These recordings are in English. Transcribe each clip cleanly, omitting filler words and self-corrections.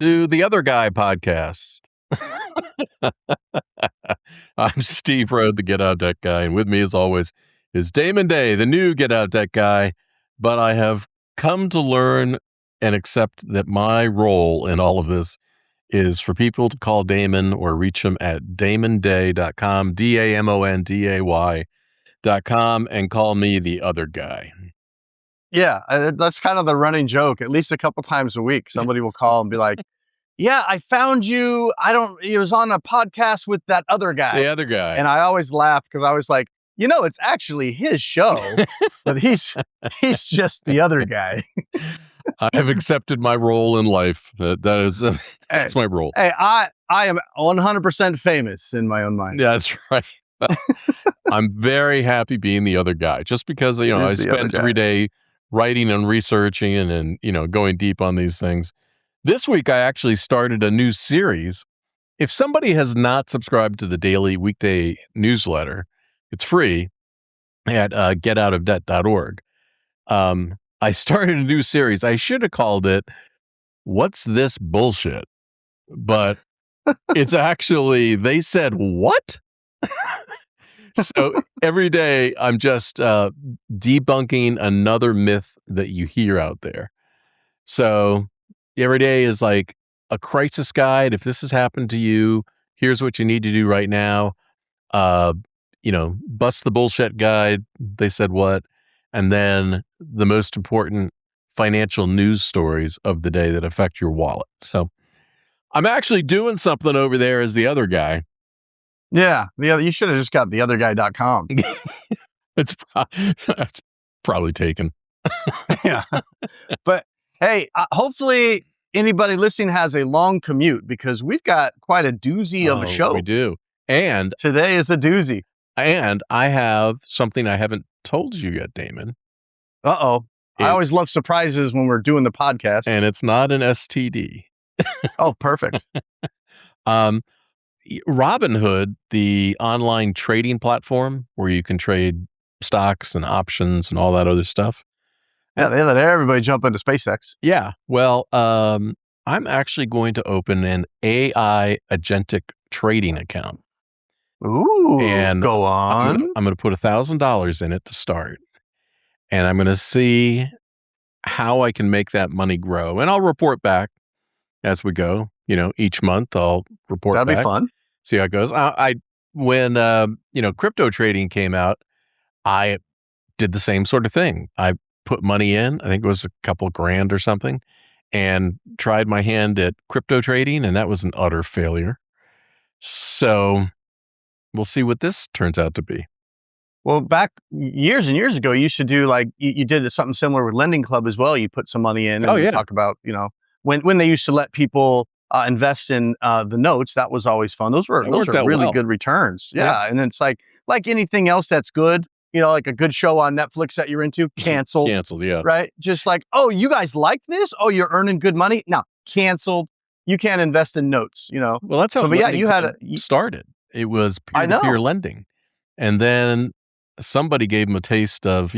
to the Other Guy podcast. I'm Steve Rode, the Get Out Deck Guy, and with me, as always, is Damon Day, the new Get Out Deck Guy. But I have come to learn and accept that my role in all of this is for people to call Damon or reach him at damonday.com, DAMONDAY.com, and call me the Other Guy. Yeah, that's kind of the running joke. At least a couple times a week, somebody will call and be like, "Yeah, I found you. It was on a podcast with that other guy." The Other Guy. And I always laugh because I was like, it's actually his show, but he's just the other guy. I have accepted my role in life. That's my role. Hey, I am 100% famous in my own mind. Yeah, that's right. I'm very happy being the other guy, just because I spend every day writing and researching and going deep on these things. This week, I actually started a new series. If somebody has not subscribed to the daily weekday newsletter, it's free at getoutofdebt.org. I started a new series. I should have called it "What's This Bullshit?" But it's actually, they said, "What?" So every day I'm just debunking another myth that you hear out there. So every day is like a crisis guide. If this has happened to you, here's what you need to do right now. Bust the bullshit guide. They said what? And then the most important financial news stories of the day that affect your wallet. So I'm actually doing something over there as the other guy. Yeah, you should have just got theotherguy.com. That's probably taken. Yeah. But hey, hopefully anybody listening has a long commute, because we've got quite a doozy of a show. We do. And today is a doozy. And I have something I haven't told you yet, Damon. Uh-oh. I always love surprises when we're doing the podcast. And it's not an STD. Oh, perfect. Robinhood, the online trading platform where you can trade stocks and options and all that other stuff. Yeah, they let everybody jump into SpaceX. Yeah. Well, I'm actually going to open an AI agentic trading account. Ooh, and go on. I'm going to put $1,000 in it to start. And I'm going to see how I can make that money grow. And I'll report back as we go. Each month I'll report back. That'd be fun. See how it goes. When crypto trading came out, I did the same sort of thing. I put money in, I think it was a couple grand or something, and tried my hand at crypto trading, and that was an utter failure. So we'll see what this turns out to be. Well, back years and years ago, you used to do you did something similar with LendingClub as well. You put some money in and talk about, when they used to let people invest in the notes. That was always fun. Those were really good returns. Yeah. And it's like anything else that's good, like a good show on Netflix that you're into, canceled. Canceled, yeah. Right? Just like, oh, you guys like this? Oh, you're earning good money? Now, canceled. You can't invest in notes, Well, that's how you started. It was peer-to-peer lending. And then somebody gave them a taste of,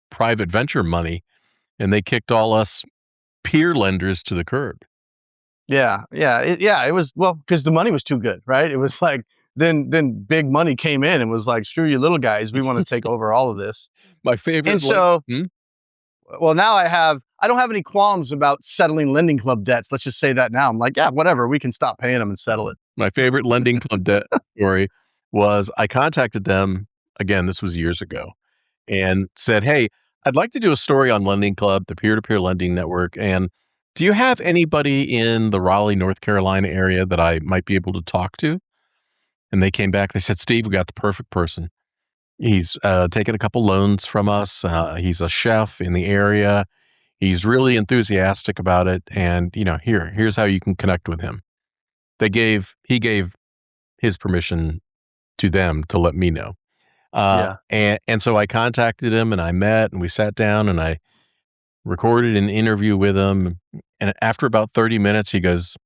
private venture money, and they kicked all us peer lenders to the curb. Yeah. It was, because the money was too good, right? It was like, then big money came in and was like, screw you little guys. We want to take over all of this. My favorite. And so, well, now I don't have any qualms about settling LendingClub debts. Let's just say that now. I'm like, yeah, whatever. We can stop paying them and settle it. My favorite LendingClub debt story was I contacted them, again, this was years ago, and said, hey, I'd like to do a story on LendingClub, the peer-to-peer lending network. And do you have anybody in the Raleigh, North Carolina area that I might be able to talk to? And they came back. They said, Steve, we got the perfect person. He's taken a couple loans from us. He's a chef in the area. He's really enthusiastic about it. And, here's how you can connect with him. He gave his permission to them to let me know. And so I contacted him and I met and we sat down and I recorded an interview with him. And after about 30 minutes, he goes,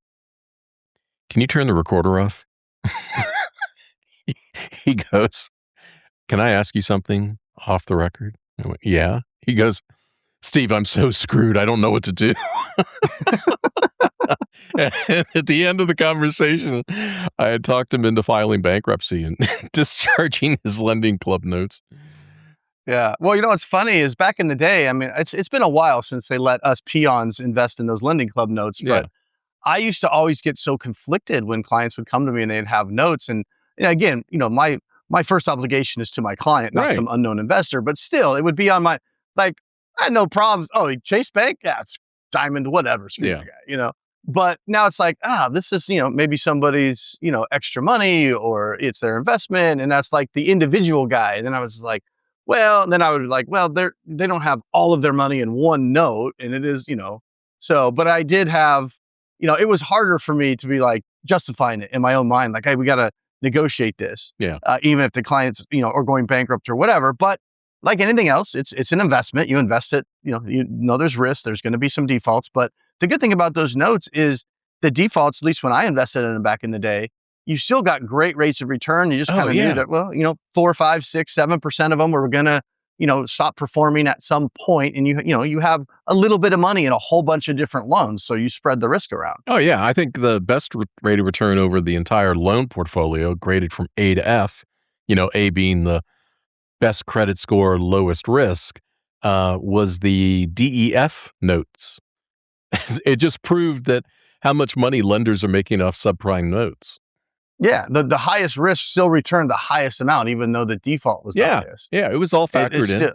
can you turn the recorder off? He goes, can I ask you something off the record? I went, yeah. He goes, Steve, I'm so screwed. I don't know what to do. And at the end of the conversation, I had talked him into filing bankruptcy and discharging his LendingClub notes. Yeah. Well, what's funny is back in the day, I mean, it's been a while since they let us peons invest in those LendingClub notes, Yeah. but I used to always get so conflicted when clients would come to me and they'd have notes. And again, my first obligation is to my client, not Right. some unknown investor, but still it would be on my, like, I had no problems. Oh, Chase Bank? Yeah, it's Diamond, whatever. Screw Yeah. the guy, But now it's like, this is, maybe somebody's, extra money or it's their investment. And that's like the individual guy. And then I was like, well, and then I would be like, well, they don't have all of their money in one note. And it is, so, but I did have, it was harder for me to be like justifying it in my own mind. Like, hey, we got to negotiate this. Yeah. Even if the clients, are going bankrupt or whatever. But like anything else, it's an investment. You invest it, there's risk. There's going to be some defaults. But the good thing about those notes is the defaults, at least when I invested in them back in the day, you still got great rates of return. You just kind of knew that, well, 4, 5, 6, 7% of them were going to, stop performing at some point. And you have a little bit of money in a whole bunch of different loans. So you spread the risk around. Oh, yeah. I think the best rate of return over the entire loan portfolio, graded from A to F, A being the best credit score, lowest risk, was the DEF notes. It just proved that how much money lenders are making off subprime notes. Yeah, the highest risk still returned the highest amount, even though the default was the highest. Yeah, it was all factored in.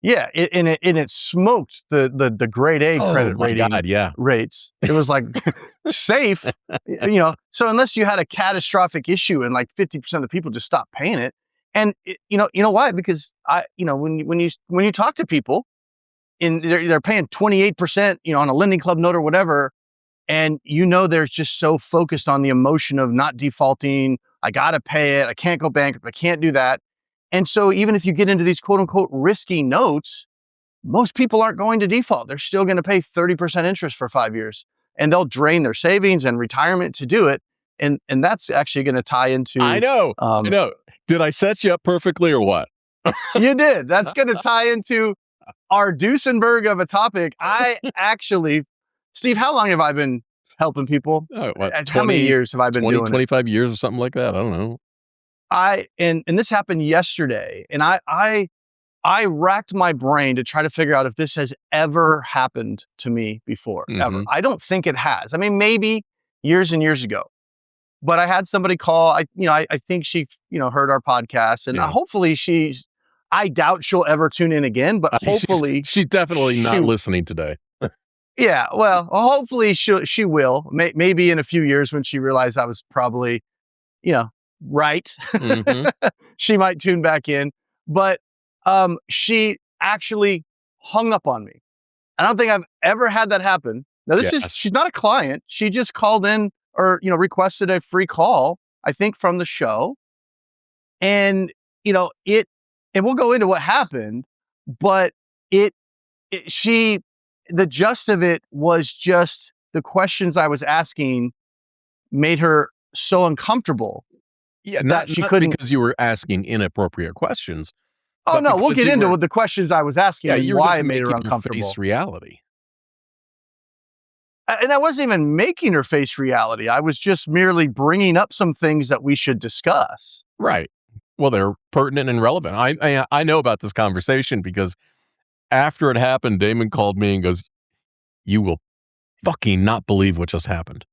Yeah, it smoked the grade A credit rating rates. It was like safe, So unless you had a catastrophic issue and like 50% of the people just stopped paying it, and you know why? Because when you talk to people, they're paying 28%, on a LendingClub note or whatever. And they're just so focused on the emotion of not defaulting. I got to pay it. I can't go bankrupt. I can't do that. And so even if you get into these quote unquote risky notes, most people aren't going to default. They're still going to pay 30% interest for 5 years. And they'll drain their savings and retirement to do it. And that's actually going to tie into... I know. Did I set you up perfectly or what? You did. That's going to tie into our Duesenberg of a topic. I actually... Steve, how long have I been helping people? How many years have I been doing 25 years or something like that? I don't know. And this happened yesterday, and I racked my brain to try to figure out if this has ever happened to me before, ever. I don't think it has. I mean, maybe years and years ago, but I had somebody call. I think she, heard our podcast, and hopefully I doubt she'll ever tune in again, but hopefully she's definitely not listening today. Yeah, well, hopefully she will. Maybe in a few years when she realized I was probably, right. She might tune back in. But she actually hung up on me. I don't think I've ever had that happen. Now, she's not a client. She just called in or, requested a free call, I think, from the show. And, and we'll go into what happened, but the gist of it was just the questions I was asking made her so uncomfortable. Yeah, not because you were asking inappropriate questions. Oh, no, we'll get into the questions I was asking and why it made her uncomfortable. Face reality. And I wasn't even making her face reality. I was just merely bringing up some things that we should discuss. Right. Well, they're pertinent and relevant. I know about this conversation because after it happened, Damon called me and goes, "You will fucking not believe what just happened."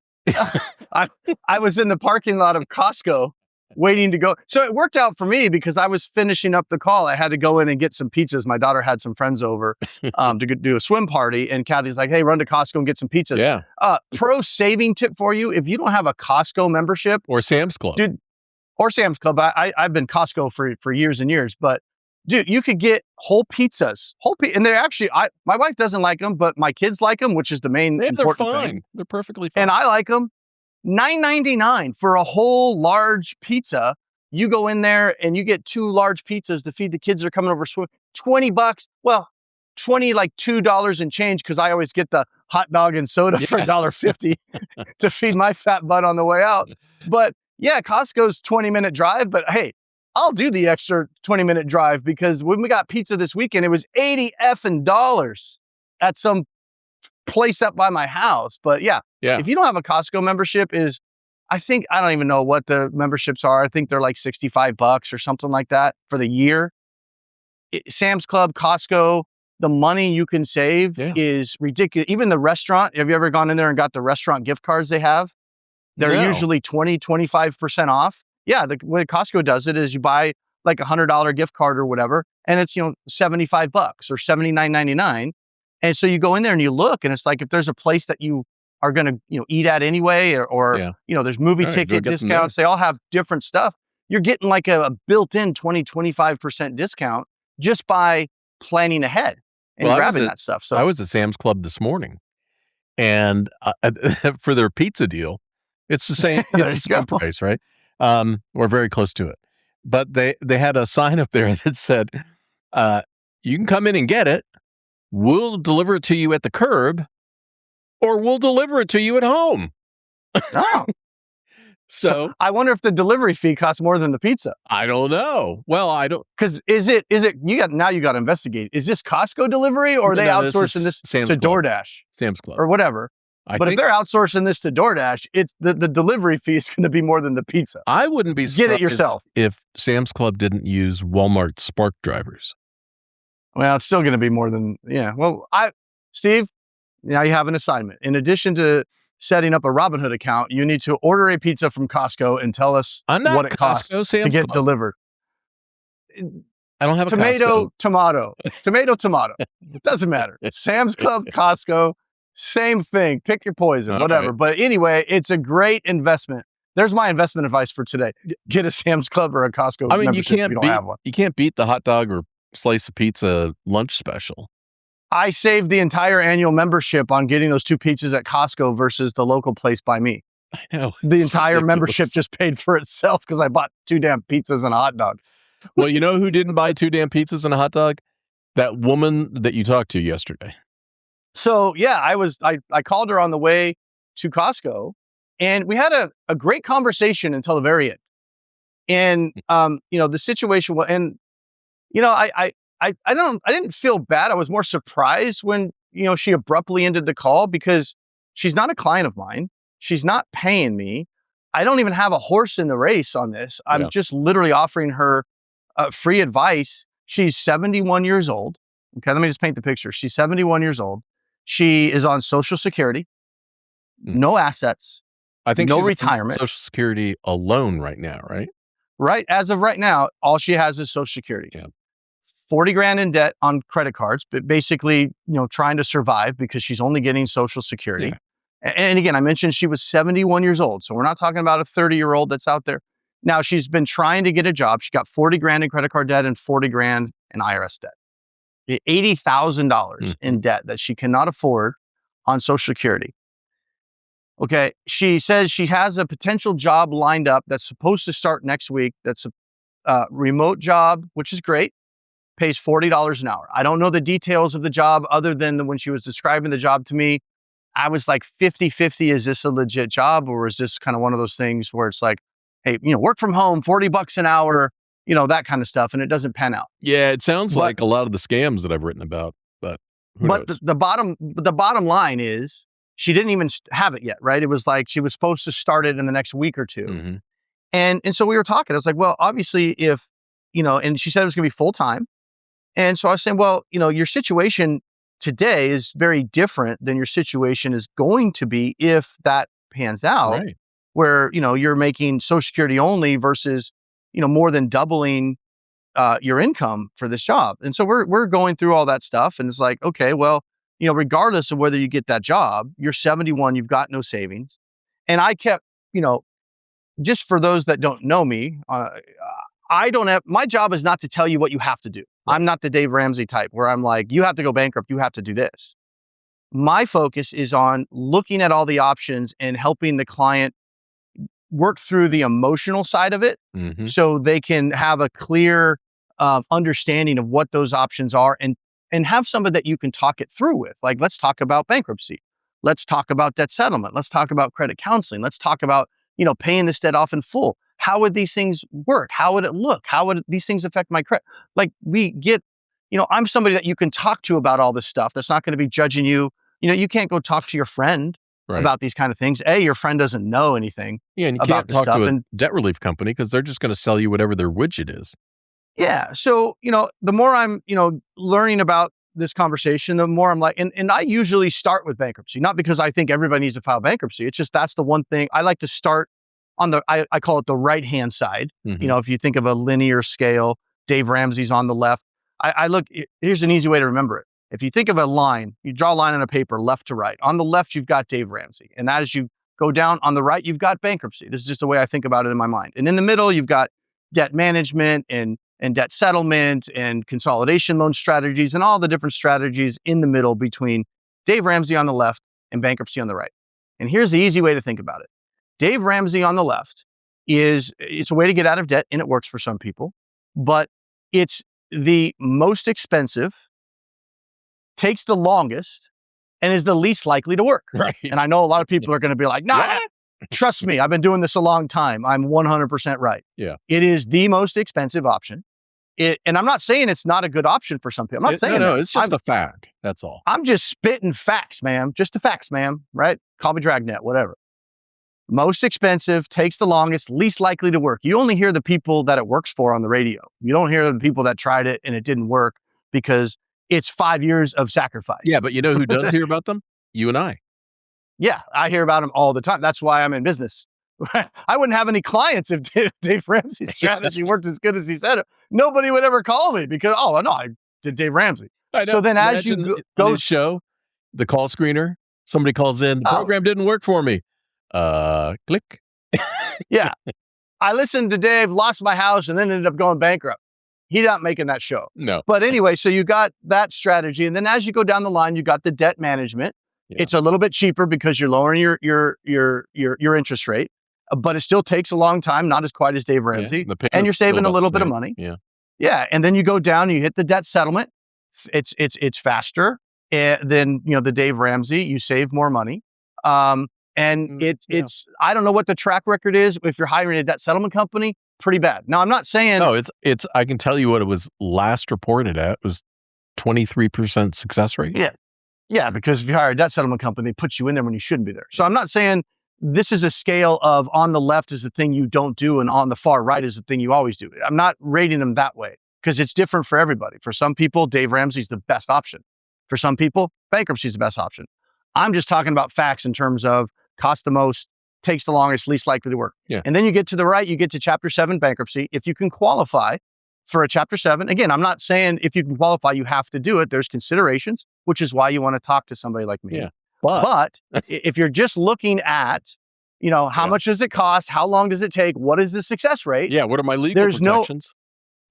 I was in the parking lot of Costco waiting to go. So it worked out for me because I was finishing up the call. I had to go in and get some pizzas. My daughter had some friends over to do a swim party. And Kathy's like, "Hey, run to Costco and get some pizzas." Yeah. Pro saving tip for you. If you don't have a Costco membership. Or Sam's Club. Dude, or Sam's Club. I've been Costco for years and years. But dude, you could get whole pizzas. And they're actually, my wife doesn't like them, but my kids like them, which is the main important thing. They're perfectly fine. And I like them. $9.99 for a whole large pizza. You go in there and you get 2 large pizzas to feed the kids that are coming over swim. $20. Well, like $2 and change because I always get the hot dog and soda for $1.50 to feed my fat butt on the way out. But yeah, Costco's 20-minute drive. But hey, I'll do the extra 20-minute drive because when we got pizza this weekend, it was $80 effing dollars at some place up by my house. But yeah, if you don't have a Costco membership, I don't even know what the memberships are. I think they're like $65 or something like that for the year. Sam's Club, Costco, the money you can save is ridiculous. Even the restaurant, have you ever gone in there and got the restaurant gift cards they have? They're usually 20, 25% off. Yeah, the way Costco does it is you buy like $100 gift card or whatever, and it's, $75 or $79.99. And so you go in there and you look, and it's like if there's a place that you are going to, eat at anyway, or there's movie ticket discounts. They all have different stuff. You're getting like a built-in 20, 25% discount just by planning ahead and grabbing that stuff. So I was at Sam's Club this morning, and for their pizza deal, it's the same. It's the same price, right? Or very close to it. But they had a sign up there that said, "You can come in and get it. We'll deliver it to you at the curb, or we'll deliver it to you at home." Oh. So I wonder if the delivery fee costs more than the pizza. I don't know. Well, I don't, because is it you got to investigate. Is this Costco delivery, or are they outsourcing this to DoorDash, Sam's Club, or whatever? But if they're outsourcing this to DoorDash, it's the delivery fee is going to be more than the pizza. I wouldn't be surprised get it yourself if Sam's Club didn't use Walmart Spark drivers. Well, it's still going to be more than Well, Steve, now you have an assignment. In addition to setting up a Robinhood account, you need to order a pizza from Costco and tell us what it costs to get delivered. I don't have a Costco. Tomato. It doesn't matter. Sam's Club, Costco, same thing. Pick your poison, whatever. Right. But anyway, it's a great investment. There's my investment advice for today. Get a Sam's Club or a Costco membership if you don't have one. You can't beat the hot dog or slice of pizza lunch special. I saved the entire annual membership on getting those 2 pizzas at Costco versus the local place by me. I know. The entire membership just paid for itself because I bought 2 damn pizzas and a hot dog. Well, you know who didn't buy 2 damn pizzas and a hot dog? That woman that you talked to yesterday. So yeah, I called her on the way to Costco, and we had a great conversation until the very end. And the situation was, and I didn't feel bad. I was more surprised when, she abruptly ended the call because she's not a client of mine. She's not paying me. I don't even have a horse in the race on this. I'm just literally offering her free advice. She's 71 years old. Okay, let me just paint the picture. She's 71 years old. She is on Social Security, no assets, I think no she's retirement. On Social Security alone right now, right? Right. As of right now, all she has is Social Security. Yeah. 40 grand in debt on credit cards, but basically, trying to survive because she's only getting Social Security. Yeah. And again, I mentioned she was 71 years old. So we're not talking about a 30-year-old that's out there. Now she's been trying to get a job. She got 40 grand in credit card debt and 40 grand in IRS debt. $80,000 in debt that she cannot afford on Social Security. Okay. She says she has a potential job lined up that's supposed to start next week. That's a remote job, which is great. Pays $40 an hour. I don't know the details of the job other than when she was describing the job to me. I was like 50-50. Is this a legit job, or is this kind of one of those things where it's like, hey, work from home, $40 an hour, that kind of stuff, and it doesn't pan out. Yeah, it sounds like a lot of the scams that I've written about, but who knows? The bottom line is she didn't even have it yet, right? It was like she was supposed to start it in the next week or two. Mm-hmm. And so we were talking. I was like, well, obviously if, and she said it was going to be full time. And so I was saying, well, your situation today is very different than your situation is going to be if that pans out, right, where, you're making Social Security only versus, more than doubling your income for this job. And so we're going through all that stuff. And it's like, okay, well, regardless of whether you get that job, you're 71, you've got no savings. And I kept, just for those that don't know me, my job is not to tell you what you have to do. Right. I'm not the Dave Ramsey type where I'm like, you have to go bankrupt, you have to do this. My focus is on looking at all the options and helping the client work through the emotional side of it, so they can have a clear understanding of what those options are, and have somebody that you can talk it through with. Like, let's talk about bankruptcy. Let's talk about debt settlement. Let's talk about credit counseling. Let's talk about, paying this debt off in full. how would these things work? How would it look? How would these things affect my credit? Like we get, I'm somebody that you can talk to about all this stuff. That's not going to be judging you. You can't go talk to your friend about these kind of things. Your friend doesn't know anything and you about can't talk stuff. to a debt relief company because they're just going to sell you whatever their widget is. Yeah. So, the more I'm, learning about this conversation, the more I'm like, and I usually start with bankruptcy, not because I think everybody needs to file bankruptcy. It's just, that's the one thing I like to start on I call it the right-hand side. If you think of a linear scale, Dave Ramsey's on the left. Here's an easy way to remember it. If you think of a line, you draw a line on a paper, left to right. On the left, you've got Dave Ramsey. And as you go down on the right, you've got bankruptcy. This is just the way I think about it in my mind. And in the middle, you've got debt management and debt settlement and consolidation loan strategies and all the different strategies in the middle between Dave Ramsey on the left and bankruptcy on the right. And here's the easy way to think about it. Dave Ramsey on the left it's a way to get out of debt, and it works for some people, but it's the most expensive, takes the longest, and is the least likely to work. Right. And I know a lot of people are going to be like, nah, trust me, I've been doing this a long time. I'm 100% right. Yeah. It is the most expensive option. And I'm not saying it's not a good option for some people. I'm not saying no, it's just a fact. That's all. I'm just spitting facts, ma'am. Just the facts, ma'am. Right? Call me Dragnet, whatever. Most expensive, takes the longest, least likely to work. You only hear the people that it works for on the radio. You don't hear the people that tried it and it didn't work because it's 5 years of sacrifice. Yeah, but you know who does hear about them? You and I. Yeah, I hear about them all the time. That's why I'm in business. I wouldn't have any clients if Dave Ramsey's strategy worked as good as he said it. Nobody would ever call me because, I did Dave Ramsey. I know. So then as you go his show, the call screener, somebody calls in, the program didn't work for me. Click. Yeah. I listened to Dave, lost my house, and then ended up going bankrupt. He's not making that show. No. But anyway, so you got that strategy. And then as you go down the line, you got the debt management. Yeah. It's a little bit cheaper because you're lowering your interest rate, but it still takes a long time, not as quite as Dave Ramsey. Yeah, and you're saving a little bit of money. Yeah. Yeah. And then you go down, you hit the debt settlement. It's faster than, the Dave Ramsey. You save more money. It's I don't know what the track record is. If you're hiring a debt settlement company, pretty bad. Now, I'm not saying. No, it's I can tell you what it was last reported at. It was 23% success rate. Yeah. Yeah, because if you hire a debt settlement company, they put you in there when you shouldn't be there. So I'm not saying this is a scale of on the left is the thing you don't do and on the far right is the thing you always do. I'm not rating them that way because it's different for everybody. For some people, Dave Ramsey's the best option. For some people, bankruptcy is the best option. I'm just talking about facts in terms of cost the most, takes the longest, least likely to work. Yeah. And then you get to the right, you get to Chapter 7 bankruptcy. If you can qualify for a Chapter 7, again, I'm not saying if you can qualify, you have to do it. There's considerations, which is why you want to talk to somebody like me. Yeah. But if you're just looking at, how much does it cost? How long does it take? What is the success rate? Yeah. What are my legal protections?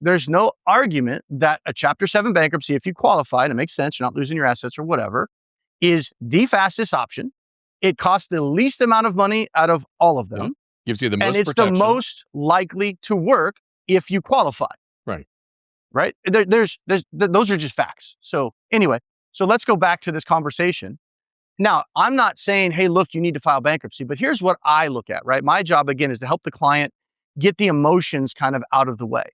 There's no argument that a Chapter 7 bankruptcy, if you qualify, and it makes sense, you're not losing your assets or whatever, is the fastest option. It costs the least amount of money out of all of them. Yeah. Gives you the most and it's protection. the most likely to work if you qualify. Right? Those are just facts. So anyway, let's go back to this conversation. Now, I'm not saying, hey, look, you need to file bankruptcy, but here's what I look at, right? My job, again, is to help the client get the emotions kind of out of the way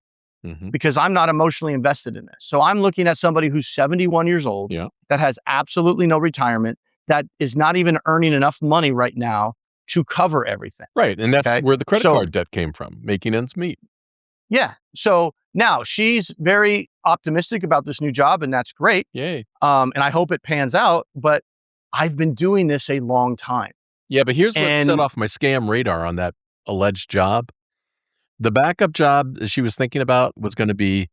because I'm not emotionally invested in this. So I'm looking at somebody who's 71 years old that has absolutely no retirement, that is not even earning enough money right now to cover everything. Right. And that's where the credit card debt came from, making ends meet. Yeah. So now she's very optimistic about this new job, and that's great. Yay. And I hope it pans out, but I've been doing this a long time. Yeah, but here's what set off my scam radar on that alleged job. The backup job that she was thinking about was going to be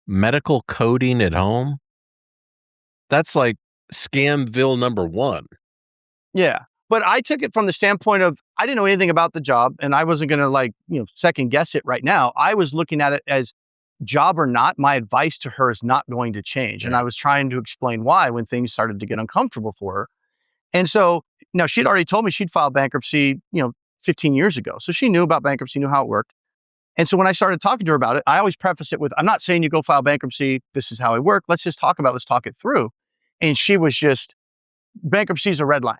medical coding at home. That's like Scamville #1. Yeah. But I took it from the standpoint of, I didn't know anything about the job and I wasn't going to second guess it right now. I was looking at it as job or not, my advice to her is not going to change. And I was trying to explain why when things started to get uncomfortable for her. And so now she'd already told me she'd filed bankruptcy, 15 years ago. So she knew about bankruptcy, knew how it worked. And so when I started talking to her about it, I always preface it with, I'm not saying you go file bankruptcy. This is how I work. Let's talk it through. And she was just, bankruptcy is a red line.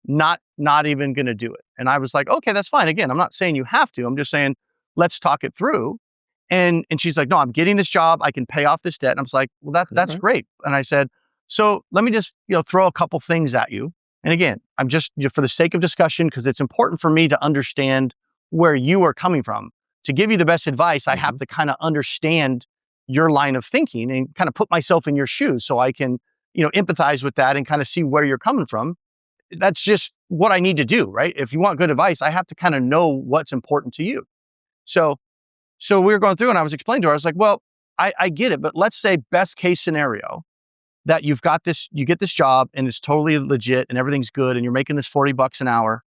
Not even going to do it. And I was like, okay, that's fine. Again, I'm not saying you have to. I'm just saying, let's talk it through. And she's like, no, I'm getting this job. I can pay off this debt. And I was like, well, that's great. And I said, so let me just, throw a couple things at you. And again, I'm just, for the sake of discussion, because it's important for me to understand where you are coming from. To give you the best advice, I have to kind of understand your line of thinking and kind of put myself in your shoes so I can, empathize with that and kind of see where you're coming from. That's just what I need to do, right? If you want good advice, I have to kind of know what's important to you. So we were going through and I was explaining to her, I was like, well, I get it, but let's say best case scenario that you get this job and it's totally legit and everything's good and you're making this $40 an hour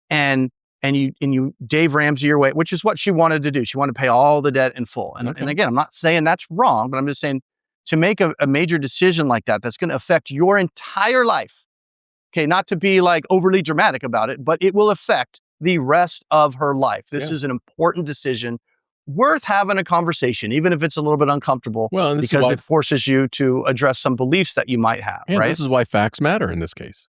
and you Dave Ramsey your way, which is what she wanted to do. She wanted to pay all the debt in full. And again, I'm not saying that's wrong, but I'm just saying to make a major decision like that's going to affect your entire life. Okay, not to be like overly dramatic about it, but it will affect the rest of her life. This is an important decision worth having a conversation, even if it's a little bit uncomfortable, because it forces you to address some beliefs that you might have, right? This is why facts matter in this case.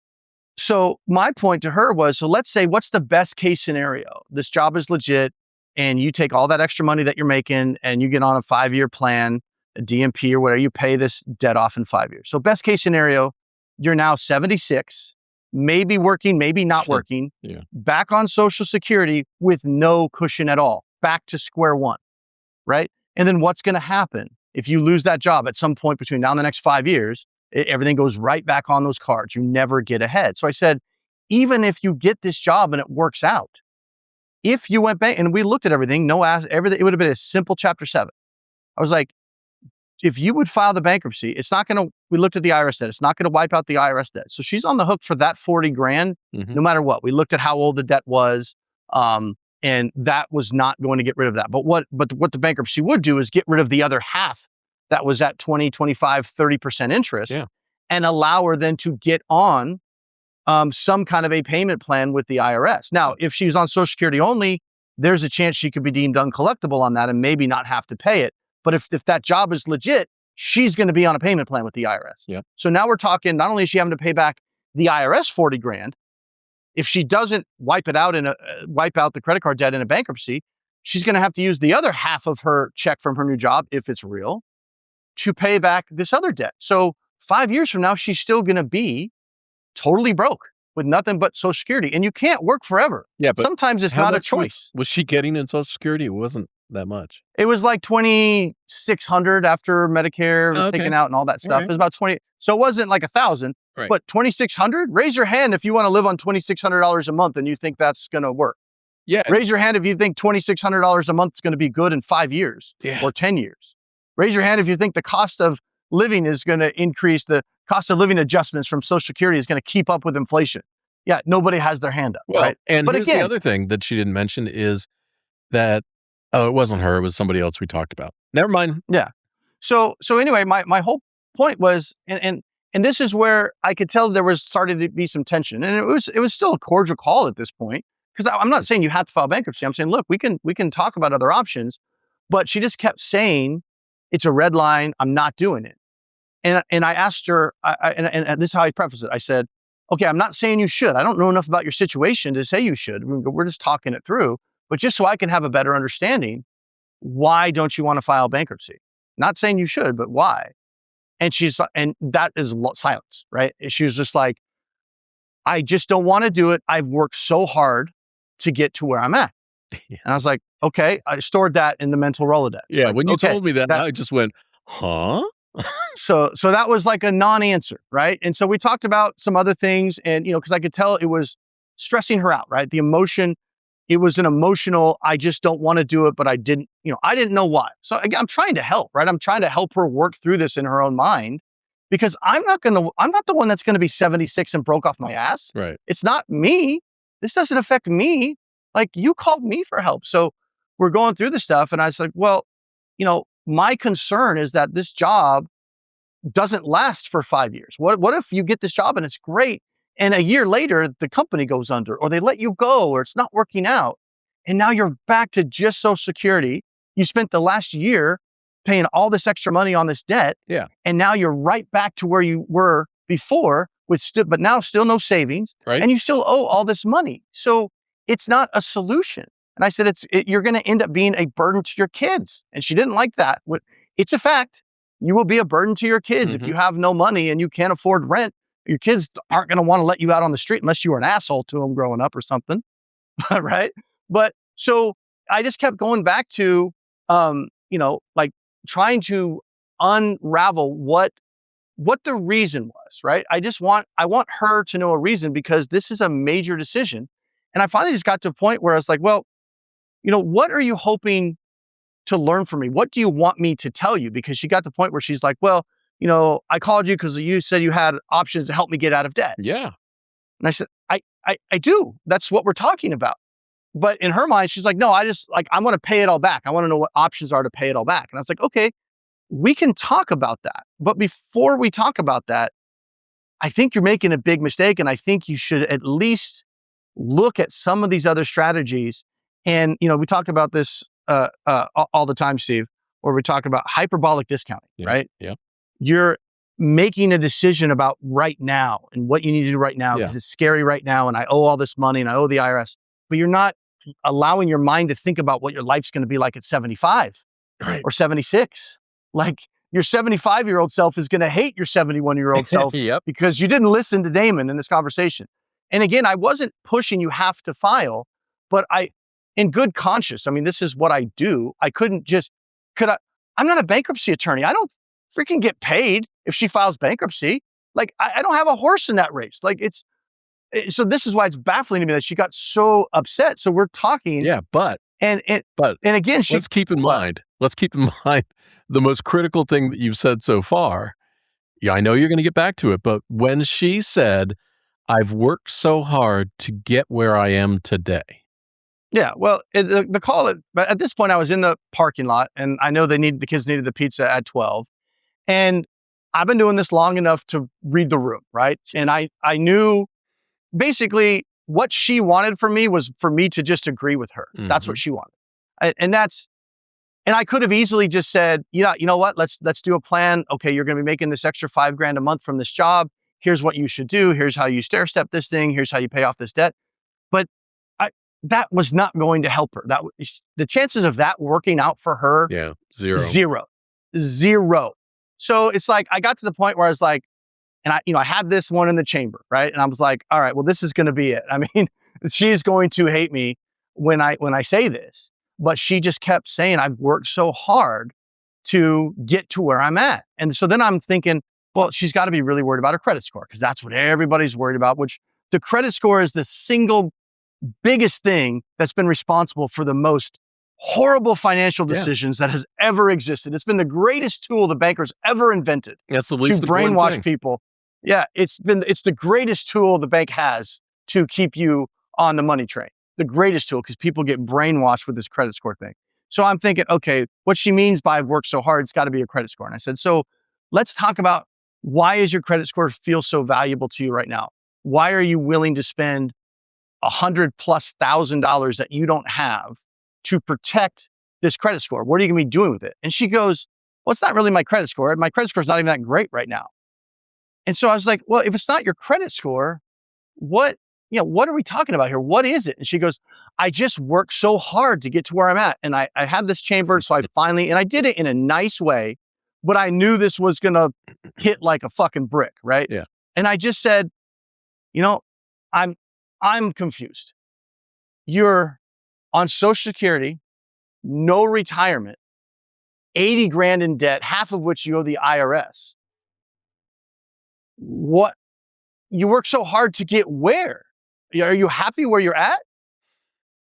So my point to her was, so let's say, what's the best case scenario? This job is legit and you take all that extra money that you're making and you get on a 5-year plan, a DMP or whatever, you pay this debt off in 5 years. So best case scenario, you're now 76, maybe working, maybe not working, back on Social Security with no cushion at all, back to square one, right? And then what's going to happen if you lose that job at some point between now and the next 5 years? Everything goes right back on those cards. You never get ahead. So I said, even if you get this job and it works out, if you went back and we looked at everything, everything, it would have been a simple Chapter 7. I was like, if you would file the bankruptcy, we looked at the IRS debt. It's not going to wipe out the IRS debt. So she's on the hook for that 40 grand, no matter what. We looked at how old the debt was, and that was not going to get rid of that. But what the bankruptcy would do is get rid of the other half that was at 20, 25, 30% interest and allow her then to get on some kind of a payment plan with the IRS. Now, if she's on Social Security only, there's a chance she could be deemed uncollectible on that and maybe not have to pay it. But if that job is legit, she's going to be on a payment plan with the IRS. Yeah. So now we're talking, not only is she having to pay back the IRS 40 grand, if she doesn't wipe out the credit card debt in a bankruptcy, she's going to have to use the other half of her check from her new job, if it's real, to pay back this other debt. So 5 years from now, she's still going to be totally broke with nothing but Social Security. And you can't work forever. Yeah, but sometimes it's not a choice. Was she getting in Social Security? It wasn't that much. It was like $2,600 after Medicare was taken out and all that stuff. It was about 20. So it wasn't like 1,000, but $2,600. Raise your hand if you want to live on $2,600 a month and you think that's going to work. Yeah. Raise your hand if you think $2,600 a month is going to be good in 5 years or 10 years. Raise your hand if you think the cost of living is going to increase, the cost of living adjustments from Social Security is going to keep up with inflation. Yeah, nobody has their hand up, right? And here's the other thing that she didn't mention is that, it wasn't her, it was somebody else we talked about. Never mind. Yeah. So anyway, my whole point was, and this is where I could tell there was started to be some tension, and it was still a cordial call at this point, because I'm not saying you have to file bankruptcy. I'm saying, look, we can talk about other options, but she just kept saying, it's a red line. I'm not doing it. And I asked her, and this is how I preface it. I said, okay, I'm not saying you should. I don't know enough about your situation to say you should. We're just talking it through. But just so I can have a better understanding, why don't you want to file bankruptcy? Not saying you should, but why? And that is silence, right? She was just like, I just don't want to do it. I've worked so hard to get to where I'm at. And I was like, okay, I stored that in the mental Rolodex. Yeah, like, when you told me that, I just went, huh? So that was like a non-answer, right? And so we talked about some other things, and because I could tell it was stressing her out, right? The emotion, it was an emotional, I just don't want to do it, but I didn't know why. So again, I'm trying to help, right? I'm trying to help her work through this in her own mind, because I'm not the one that's going to be 76 and broke off my ass. Right. It's not me. This doesn't affect me. Like, you called me for help. So we're going through this stuff. And I was like, well, my concern is that this job doesn't last for 5 years. What if you get this job and it's great, and a year later the company goes under, or they let you go, or it's not working out, and now you're back to just Social Security. You spent the last year paying all this extra money on this debt. Yeah. And now you're right back to where you were before but now still no savings. Right. And you still owe all this money. So it's not a solution. And I said, you're going to end up being a burden to your kids. And she didn't like that. It's a fact. You will be a burden to your kids. If you have no money and you can't afford rent, your kids aren't going to want to let you out on the street unless you were an asshole to them growing up or something. Right. But so I just kept going back to, like trying to unravel what the reason was, right? I want her to know a reason, because this is a major decision. And I finally just got to a point where I was like, well, what are you hoping to learn from me? What do you want me to tell you? Because she got to the point where she's like, well, I called you because you said you had options to help me get out of debt. Yeah. And I said, I do. That's what we're talking about. But in her mind, she's like, no, I want to pay it all back. I want to know what options are to pay it all back. And I was like, okay, we can talk about that. But before we talk about that, I think you're making a big mistake. And I think you should at least look at some of these other strategies. And, we talk about this all the time, Steve, where we talk about hyperbolic discounting, right? Yeah. You're making a decision about right now and what you need to do right now, because it's scary right now. And I owe all this money and I owe the IRS, but you're not allowing your mind to think about what your life's going to be like at 75 or 76. Like, your 75-year-old self is going to hate your 71-year-old self because you didn't listen to Damon in this conversation. And again, I wasn't pushing you have to file, but in good conscience, I mean, this is what I do. I couldn't just, I'm not a bankruptcy attorney. I don't freaking get paid if she files bankruptcy. Like, I don't have a horse in that race. Like, so this is why it's baffling to me that she got so upset. So we're talking. Yeah, but again, let's keep in mind the most critical thing that you've said so far. Yeah, I know you're going to get back to it, but when she said, I've worked so hard to get where I am today. Yeah, well, the call, but at this point I was in the parking lot and I know the kids needed the pizza at 12. And I've been doing this long enough to read the room, right? And I knew basically what she wanted from me was for me to just agree with her. Mm-hmm. That's what she wanted. And I could have easily just said, you know what, let's do a plan. Okay, you're going to be making this extra $5,000 a month from this job. Here's what you should do. Here's how you stair step this thing. Here's how you pay off this debt. But that was not going to help her. The chances of that working out for her, zero. So it's like, I got to the point where I was like, and I had this one in the chamber, right? And I was like, all right, well, this is going to be it. I mean, she's going to hate me when I say this, but she just kept saying, I've worked so hard to get to where I'm at. And so then I'm thinking, well, she's got to be really worried about her credit score, because that's what everybody's worried about, which the credit score is the single biggest thing that's been responsible for the most horrible financial decisions that has ever existed. It's been the greatest tool the bankers ever invented. That's the least to brainwash people. Yeah, it's the greatest tool the bank has to keep you on the money train. The greatest tool, because people get brainwashed with this credit score thing. So I'm thinking, okay, what she means by I've worked so hard, it's got to be a credit score. And I said, so let's talk about, why is your credit score feel so valuable to you right now? Why are you willing to spend $100,000+ that you don't have to protect this credit score? What are you going to be doing with it? And she goes, well, it's not really my credit score. My credit score is not even that great right now. And so I was like, well, if it's not your credit score, what are we talking about here? What is it? And she goes, I just worked so hard to get to where I'm at. And I had this chamber. So and I did it in a nice way, but I knew this was going to hit like a fucking brick. Right. Yeah. And I just said, I'm confused. You're on Social Security, no retirement, 80 grand in debt, half of which you owe the IRS. What? You work so hard to get where? Are you happy where you're at?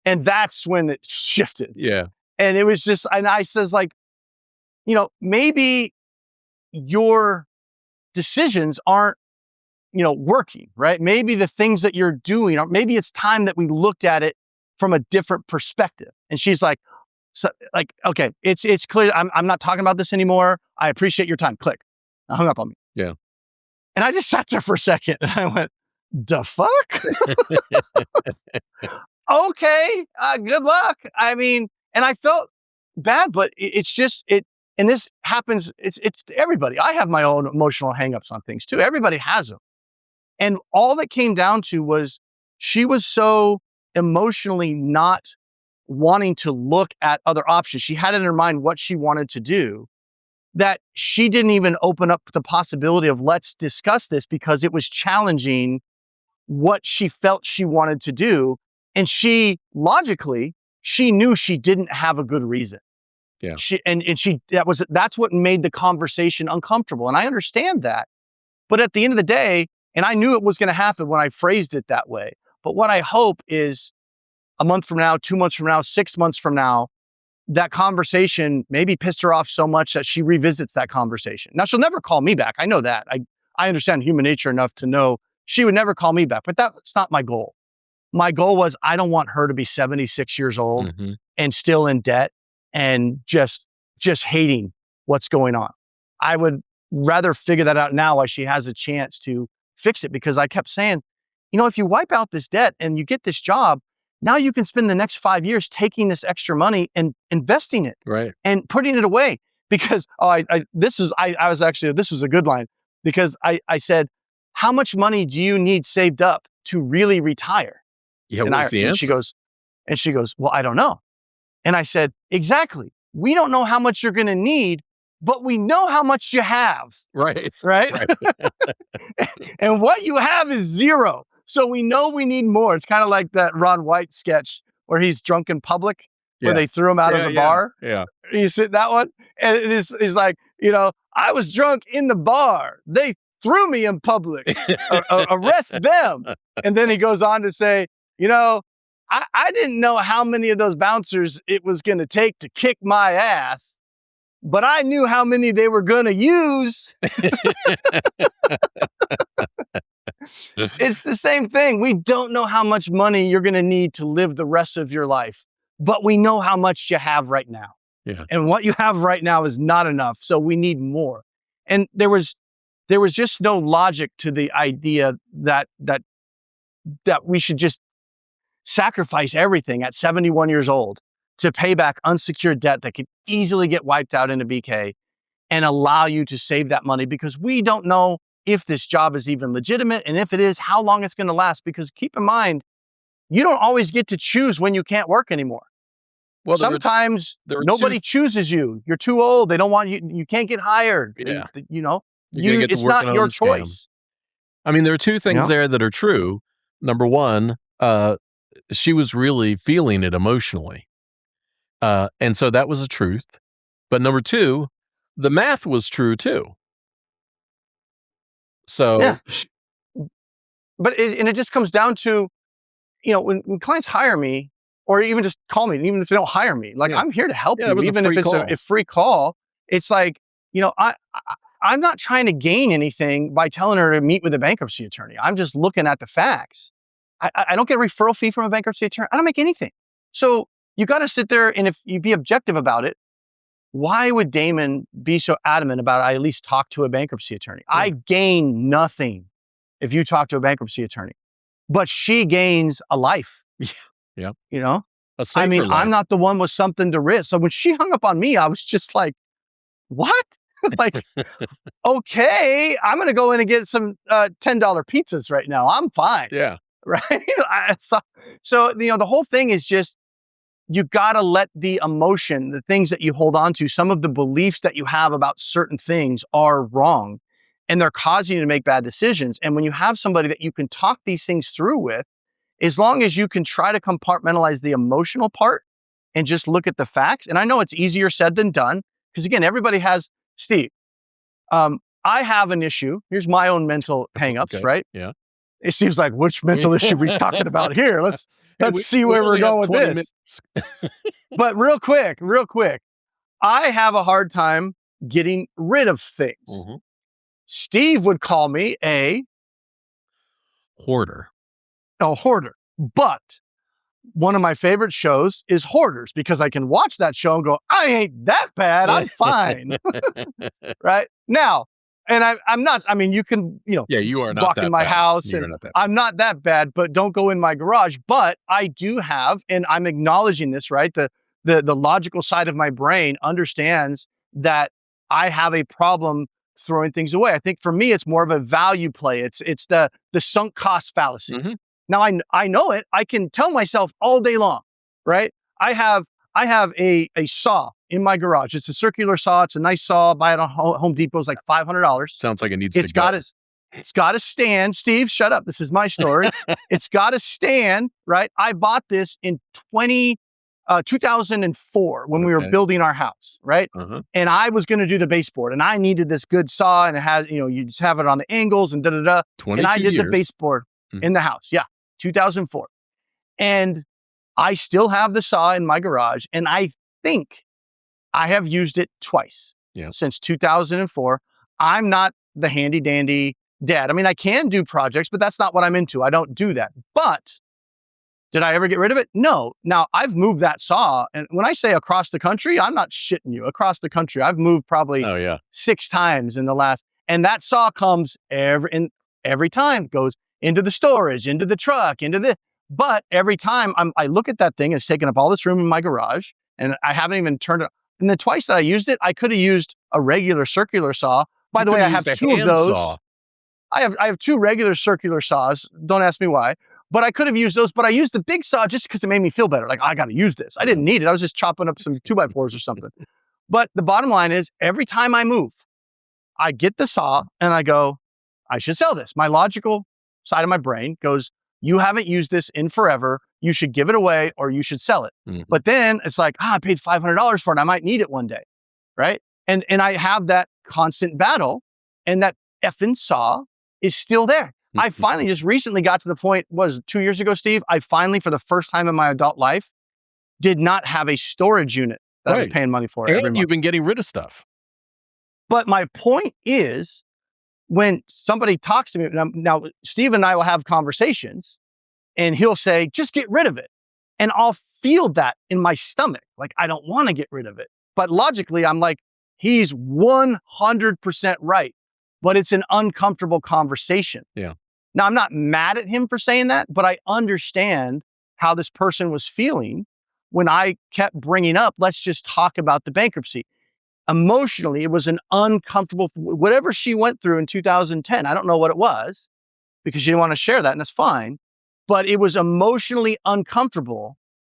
And that's when it shifted. Yeah. And it was just, and I says like, maybe your decisions aren't, working, right? Maybe the things that you're doing, or maybe it's time that we looked at it from a different perspective. And she's like, okay, it's clear. I'm not talking about this anymore. I appreciate your time. Click. I hung up on me. Yeah. And I just sat there for a second and I went, the fuck? Okay. Good luck. I mean, and I felt bad, but it's just, and this happens, it's everybody. I have my own emotional hangups on things too. Everybody has them. And all that came down to was she was so emotionally not wanting to look at other options. She had in her mind what she wanted to do, that she didn't even open up the possibility of let's discuss this because it was challenging what she felt she wanted to do. And she logically, she knew she didn't have a good reason. Yeah. That's what made the conversation uncomfortable. And I understand that. But at the end of the day, and I knew it was going to happen when I phrased it that way. But what I hope is a month from now, 2 months from now, 6 months from now, that conversation maybe pissed her off so much that she revisits that conversation. Now, she'll never call me back. I know that. I understand human nature enough to know she would never call me back, but that's not my goal. My goal was I don't want her to be 76 years old and still in debt and just hating what's going on. I would rather figure that out now while she has a chance to fix it, because I kept saying, if you wipe out this debt and you get this job, now you can spend the next 5 years taking this extra money and investing it, right, and putting it away. Because this was a good line, because I said, how much money do you need saved up to really retire? Yeah, what's the answer? And she goes, well, I don't know. And I said, exactly. We don't know how much you're going to need, but we know how much you have. Right. And what you have is zero. So we know we need more. It's kind of like that Ron White sketch where he's drunk in public, where they threw him out of the bar. Yeah. You see that one? And it's like, I was drunk in the bar. They threw me in public. Arrest them. And then he goes on to say, I didn't know how many of those bouncers it was going to take to kick my ass, but I knew how many they were going to use. It's the same thing. We don't know how much money you're going to need to live the rest of your life, but we know how much you have right now. Yeah. And what you have right now is not enough. So we need more. And there was just no logic to the idea that we should just sacrifice everything at 71 years old to pay back unsecured debt that could easily get wiped out in a BK and allow you to save that money, because we don't know if this job is even legitimate, and if it is, how long it's going to last. Because keep in mind, you don't always get to choose when you can't work anymore. Well, sometimes nobody chooses you. You're too old. They don't want you. You can't get hired. Yeah. It's not your choice. I mean, there are two things there that are true. Number one, she was really feeling it emotionally. And so that was a truth. But number two, the math was true too. So, but it just comes down to, when clients hire me, or even just call me, even if they don't hire me, I'm here to help you, even if it's a free call. It's like, I'm not trying to gain anything by telling her to meet with a bankruptcy attorney. I'm just looking at the facts. I don't get a referral fee from a bankruptcy attorney. I don't make anything. So you got to sit there, and if you be objective about it, why would Damon be so adamant about I at least talk to a bankruptcy attorney? Yeah. I gain nothing if you talk to a bankruptcy attorney, but she gains a life. Yeah. Life. I'm not the one with something to risk. So when she hung up on me, I was just like, what? Okay, I'm going to go in and get some $10 pizzas right now. I'm fine. Yeah. Right. So, the whole thing is just, you got to let the emotion, the things that you hold on to, some of the beliefs that you have about certain things are wrong, and they're causing you to make bad decisions. And when you have somebody that you can talk these things through with, as long as you can try to compartmentalize the emotional part and just look at the facts. And I know it's easier said than done, because again, everybody has, Steve, I have an issue. Here's my own mental hangups, right? Yeah. It seems like, which mental issue we talking about here? Let's see where we're going with this. But real quick, I have a hard time getting rid of things. Mm-hmm. Steve would call me a hoarder. But one of my favorite shows is Hoarders, because I can watch that show and go, I ain't that bad. I'm fine. Right now. And I'm not, you can, you are not walk in my house, and I'm not that bad, but don't go in my garage. But I do have, and I'm acknowledging this, right? The logical side of my brain understands that I have a problem throwing things away. I think for me, it's more of a value play. It's the sunk cost fallacy. Mm-hmm. Now I know it. I can tell myself all day long, right? I have a saw in my garage. It's a circular saw. It's a nice saw. Buy it on Home Depot. It's like $500. Sounds like it needs It's to go. it's got a stand. Steve, shut up. This is my story. It's got a stand, right? I bought this in 2004 when we were building our house, right? And I was going to do the baseboard, and I needed this good saw, and it had, you just have it on the angles and da-da-da. And I did the baseboard in the house. Yeah, 2004. And I still have the saw in my garage, and I think I have used it twice since 2004. I'm not the handy dandy dad. I mean, I can do projects, but that's not what I'm into. I don't do that. But did I ever get rid of it? No. Now, I've moved that saw, and when I say across the country, I'm not shitting you. Across the country, I've moved probably 6 times in the last, and that saw comes every time, goes into the storage, into the truck, but every time I look at that thing, it's taken up all this room in my garage, and I haven't even turned it. And the twice that I used it, I could have used a regular circular saw. By the way, I have 2 of those. I have 2 regular circular saws. Don't ask me why. But I could have used those, but I used the big saw just because it made me feel better. Like, I got to use this. I didn't need it. I was just chopping up some 2x4s or something. But the bottom line is, every time I move, I get the saw and I go, I should sell this. My logical side of my brain goes, you haven't used this in forever. You should give it away or you should sell it. But then it's like, I paid $500 for it. I might need it one day, right? And I have that constant battle, and that effing saw is still there. I finally just recently got to the point, was it 2 years ago, Steve? I finally, for the first time in my adult life, did not have a storage unit that I was paying money for. And you've been getting rid of stuff. But my point is, when somebody talks to me, now Steve and I will have conversations, and he'll say, just get rid of it. And I'll feel that in my stomach. Like, I don't want to get rid of it. But logically, I'm like, he's 100% right. But it's an uncomfortable conversation. Yeah. Now, I'm not mad at him for saying that, but I understand how this person was feeling when I kept bringing up, let's just talk about the bankruptcy. Emotionally, it was an uncomfortable, whatever she went through in 2010. I don't know what it was, because she didn't want to share that, and that's fine. But it was emotionally uncomfortable,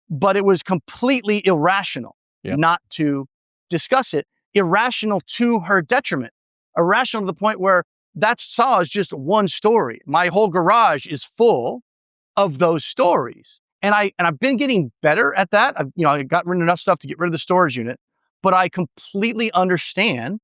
but it was completely irrational not to discuss it. Irrational to her detriment. Irrational to the point where that saw is just one story. My whole garage is full of those stories. And I've been getting better at that. I got rid of enough stuff to get rid of the storage unit, but I completely understand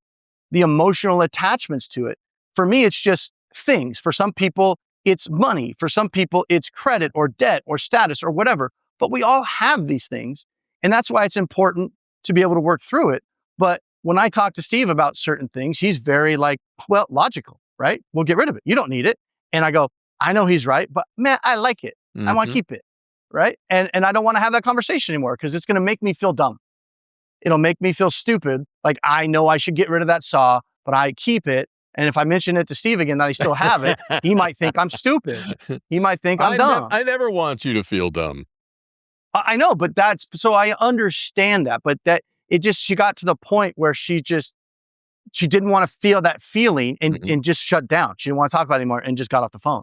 the emotional attachments to it. For me, it's just things. For some people, it's money. For some people, it's credit or debt or status or whatever. But we all have these things. And that's why it's important to be able to work through it. But when I talk to Steve about certain things, he's very logical, right? We'll get rid of it. You don't need it. And I go, I know he's right, but man, I like it. I want to keep it, right? And I don't want to have that conversation anymore, because it's going to make me feel dumb. It'll make me feel stupid. Like, I know I should get rid of that saw, but I keep it. And if I mention it to Steve again that I still have it, he might think I'm stupid. He might think I'm dumb. I never want you to feel dumb. I know, but so I understand that, but she got to the point where she didn't want to feel that feeling and just shut down. She didn't want to talk about it anymore and just got off the phone.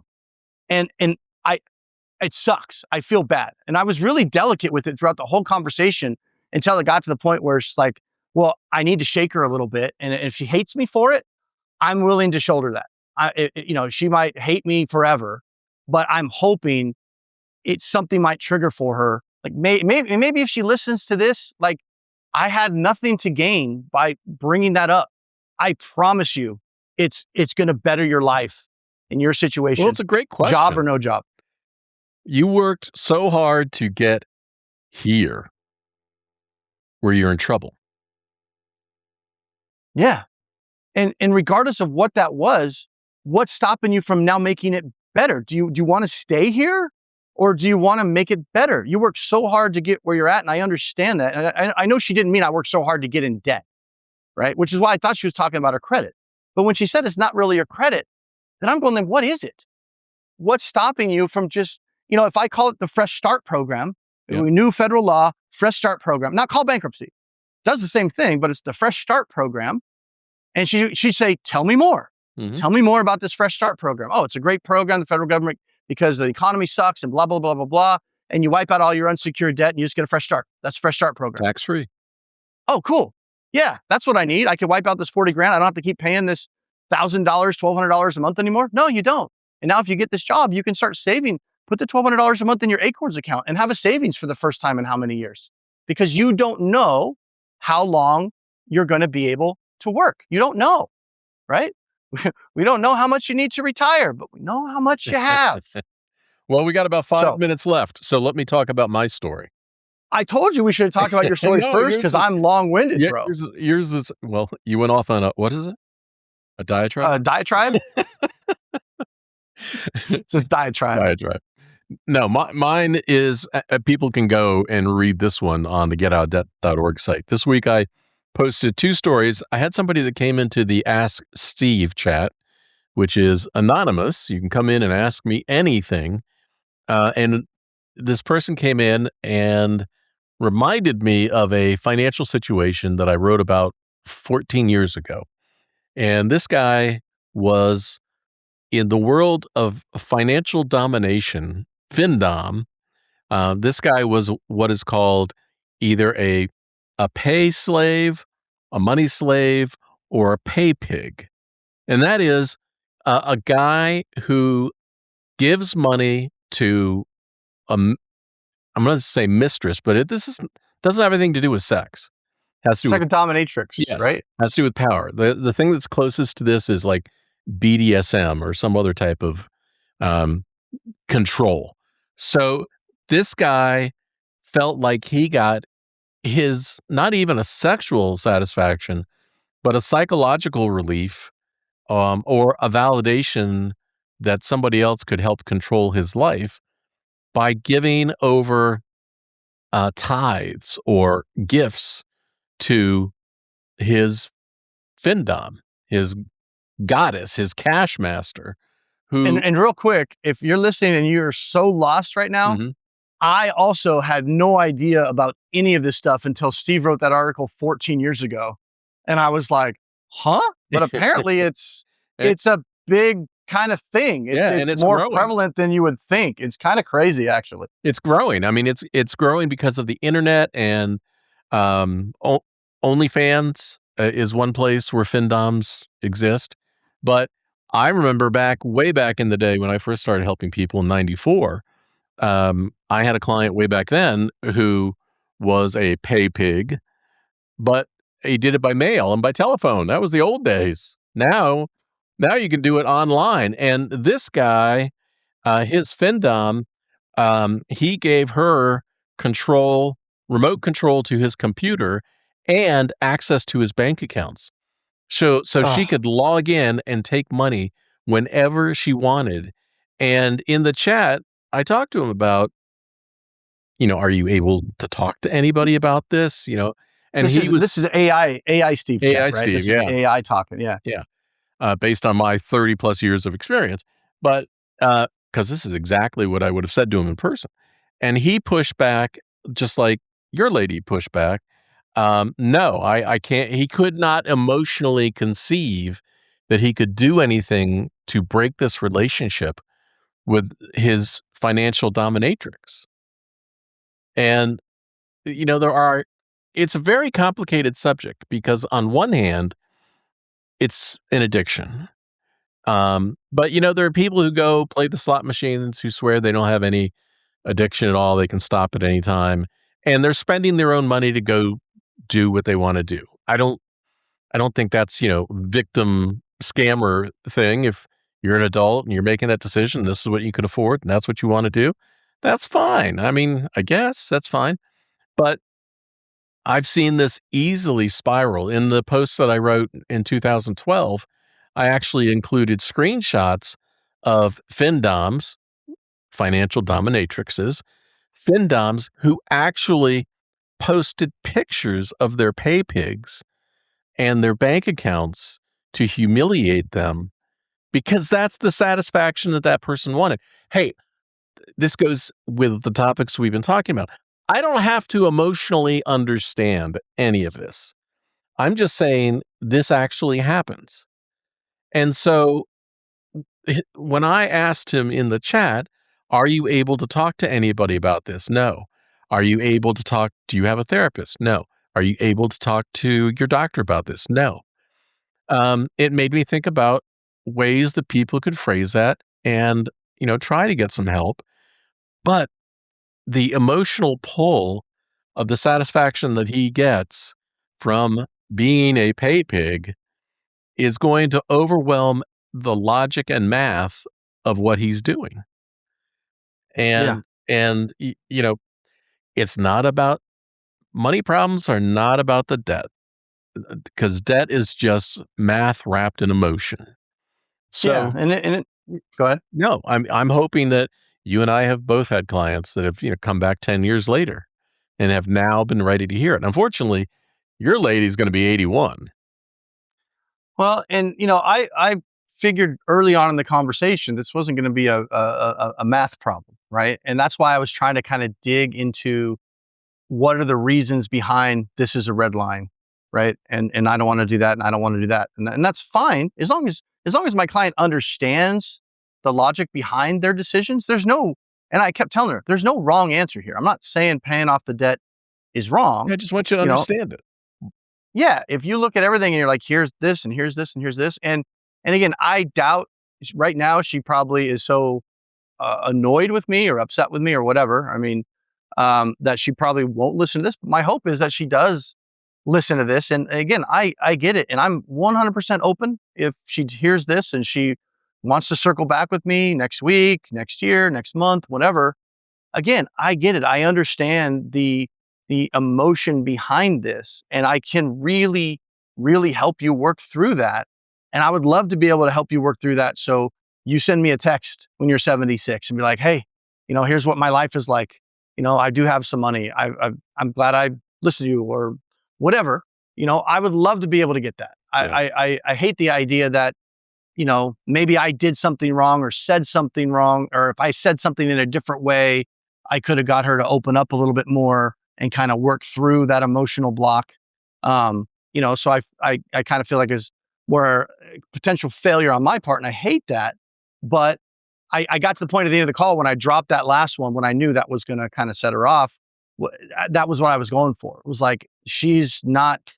And it sucks. I feel bad. And I was really delicate with it throughout the whole conversation until it got to the point where it's like, well, I need to shake her a little bit. And if she hates me for it, I'm willing to shoulder that. She might hate me forever, but I'm hoping something might trigger for her. Like, maybe if she listens to this, like, I had nothing to gain by bringing that up. I promise you, it's going to better your life in your situation. Well, it's a great question. Job or no job. You worked so hard to get here where you're in trouble. Yeah. And regardless of what that was, what's stopping you from now making it better? Do you want to stay here, or do you want to make it better? You worked so hard to get where you're at, and I understand that. And I know she didn't mean I worked so hard to get in debt, right? Which is why I thought she was talking about her credit. But when she said it's not really your credit, then I'm going, then what is it? What's stopping you from just, if I call it the Fresh Start Program, new federal law, Fresh Start Program, not called bankruptcy, does the same thing, but it's the Fresh Start Program. And she'd say, tell me more. Tell me more about this Fresh Start Program. Oh, it's a great program, the federal government, because the economy sucks and blah, blah, blah, blah, blah. and you wipe out all your unsecured debt and you just get a fresh start. That's a fresh start program. Tax free. Oh, cool. Yeah, that's what I need. I could wipe out this 40 grand. I don't have to keep paying this $1,000, $1,200 a month anymore. No, you don't. And now if you get this job, you can start saving. Put the $1,200 a month in your Acorns account and have a savings for the first time in how many years? Because you don't know how long you're going to be able to work. You don't know, right? We don't know how much you need to retire, but we know how much you have. Well, we got about 5 So- minutes left, so let me talk about my story. I told you we should talk about your story No, first because I'm long-winded, Yeah, bro. yours is well, you went off on a what is it? A diatribe? Diatribe? It's a diatribe. Diatribe. No, mine is people can go and read this one on the getoutdebt.org site. This week I posted 2 stories. I had somebody that came into the Ask Steve chat, which is anonymous. You can come in and ask me anything. And this person came in and reminded me of a financial situation that I wrote about 14 years ago. And this guy was in the world of financial domination, findom. This guy was what is called either a pay slave, a money slave, or a pay pig. And that is a guy who gives money to I'm going to say mistress, but this doesn't have anything to do with sex. Has to It's do like with a dominatrix, yes, right? has to do with power. The thing that's closest to this is like BDSM or some other type of um, control. So this guy felt like he got his not even a sexual satisfaction, but a psychological relief or a validation that somebody else could help control his life by giving over tithes or gifts to his findom, his goddess, his cash master, who And real quick, if you're listening and you're so lost right now, Mhm. I also had no idea about any of this stuff until Steve wrote that article 14 years ago. And I was like, huh? But apparently it's a big kind of thing. Yeah, and It's it's more growing. prevalent than you would think. It's kind of crazy, actually. It's growing. I mean, it's growing because of the internet and OnlyFans is one place where findoms exist. But I remember way back in the day when I first started helping people in '94. I had a client way back then who was a pay pig, but he did it by mail and by telephone. That was the old days. Now you can do it online. And this guy, his findom, he gave her remote control to his computer and access to his bank accounts. So she Ugh. could log in and take money whenever she wanted. And in the chat, I talked to him about, are you able to talk to anybody about this? And This is AI Steve AI chat, right? Steve, This is yeah. AI talking. Yeah. Yeah. Based on my 30 plus years of experience. But because this is exactly what I would have said to him in person. And he pushed back just like your lady pushed back. No, I can't. He could not emotionally conceive that he could do anything to break this relationship with his financial dominatrix. And, it's a very complicated subject because on one hand, it's an addiction. But there are people who go play the slot machines who swear they don't have any addiction at all. They can stop at any time, and they're spending their own money to go do what they want to do. I don't think that's victim scammer thing. If you're an adult and you're making that decision, this is what you can afford, and that's what you want to do. That's fine. I mean, I guess that's fine. But I've seen this easily spiral. In the post that I wrote in 2012, I actually included screenshots of findoms, financial dominatrixes, findoms who actually posted pictures of their pay pigs and their bank accounts to humiliate them because that's the satisfaction that person wanted. Hey, this goes with the topics we've been talking about. I don't have to emotionally understand any of this. I'm just saying this actually happens. And so when I asked him in the chat, Are you able to talk to anybody about this? No. Are you able to talk? Do you have a therapist? No. Are you able to talk to your doctor about this? No. It made me think about ways that people could phrase that and, try to get some help. But the emotional pull of the satisfaction that he gets from being a pay pig is going to overwhelm the logic and math of what he's doing. Yeah. And it's not about money problems are not about the debt because debt is just math wrapped in emotion. Yeah. So Go ahead. no, I'm hoping that you and I have both had clients that have come back 10 years later and have now been ready to hear it. Unfortunately, your lady's going to be 81. Well, and I figured early on in the conversation this wasn't going to be a math problem, right? And that's why I was trying to kind of dig into what are the reasons behind this is a red line, right? And I don't want to do that, and I don't want to do that, and that's fine as long as my client understands the logic behind their decisions. There's no, and I kept telling her, there's no wrong answer here. I'm not saying paying off the debt is wrong. I just want you to You know, understand it. yeah, if you look at everything and you're like, here's this and here's this and here's this, and again, I doubt right now she probably is so annoyed with me or upset with me or whatever. I mean, that she probably won't listen to this. But my hope is that she does listen to this. And again, I get it, and I'm 100% open if she hears this and she wants to circle back with me next week, next year, next month, whatever. Again, I get it. I understand the emotion behind this, and I can really, really help you work through that. And I would love to be able to help you work through that. So you send me a text when you're 76 and be like, hey, here's what my life is like. I do have some money. I'm glad I listened to you or whatever. I would love to be able to get that. Yeah. I hate the idea that maybe I did something wrong or said something wrong, or if I said something in a different way, I could have got her to open up a little bit more and kind of work through that emotional block. So I kind of feel like is where potential failure on my part, and I hate that. But I got to the point at the end of the call when I dropped that last one, when I knew that was going to kind of set her off. That was what I was going for. It was like, she's not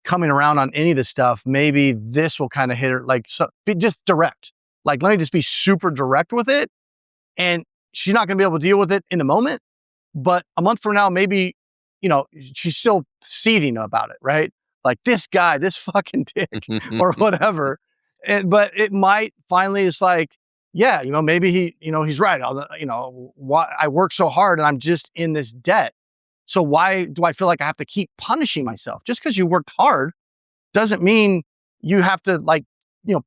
coming around on any of this stuff. Maybe this will kind of hit her, like, so, be just direct. Like, let me just be super direct with it. And she's not going to be able to deal with it in the moment. But a month from now, maybe, she's still seething about it, right? Like, this guy, this fucking dick or whatever. But it might finally, it's like, yeah, maybe he's right. Why I work so hard and I'm just in this debt. So why do I feel like I have to keep punishing myself? Just because you worked hard doesn't mean you have to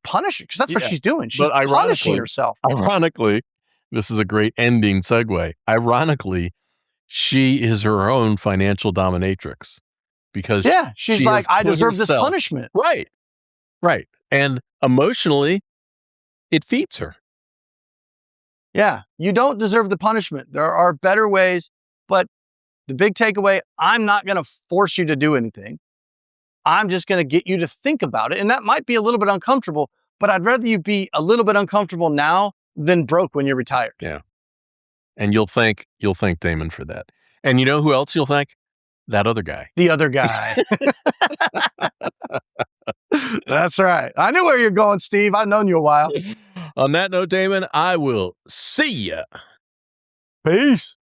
punish her, because that's what she's doing. She's punishing herself. Ironically, this is a great ending segue. Ironically, she is her own financial dominatrix because she's she like, I deserve this herself, punishment. Right. And emotionally, it feeds her. Yeah, you don't deserve the punishment. There are better ways, but the big takeaway, I'm not going to force you to do anything. I'm just going to get you to think about it. And that might be a little bit uncomfortable, but I'd rather you be a little bit uncomfortable now than broke when you're retired. Yeah. And you'll thank Damon for that. And you know who else you'll thank? That other guy. The other guy. That's right. I knew where you're going, Steve. I've known you a while. On that note, Damon, I will see ya. Peace.